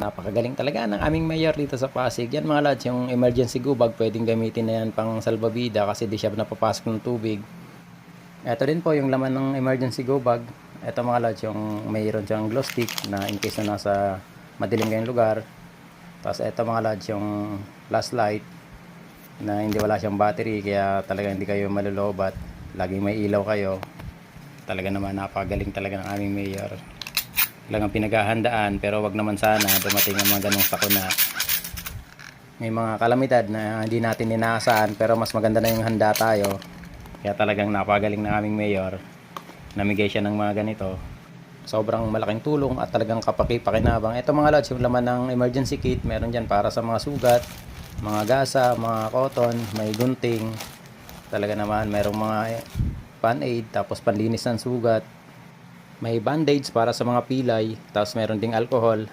Napakagaling talaga ng aming mayor dito sa Pasig. Yan mga lads, yung emergency go bag, pwedeng gamitin na yan pang salbabida kasi di siya napapasok ng tubig. Ito din po yung laman ng emergency go bag. Ito mga lads, yung mayroon siyang glow stick na in case na nasa madilim kayong lugar. Tapos ito mga lads, yung flashlight na hindi wala siyang battery kaya talaga hindi kayo malulobat. Laging may ilaw kayo. Talaga naman napakagaling talaga ng aming mayor. Talagang pinaghahandaan, pero wag naman sana dumating ang mga ganong sakuna. May mga kalamidad na hindi natin inaasahan pero mas maganda na yung handa tayo. Kaya talagang napakagaling ng aming mayor. Namigay siya ng mga ganito. Sobrang malaking tulong at talagang kapaki-pakinabang. Ito mga lads, yung laman ng emergency kit, meron dyan para sa mga sugat, mga gasa, mga cotton, may gunting. Talaga naman, merong mga pan-aid, tapos panlinis ng sugat. May bandage para sa mga pilay, tapos meron ding alcohol.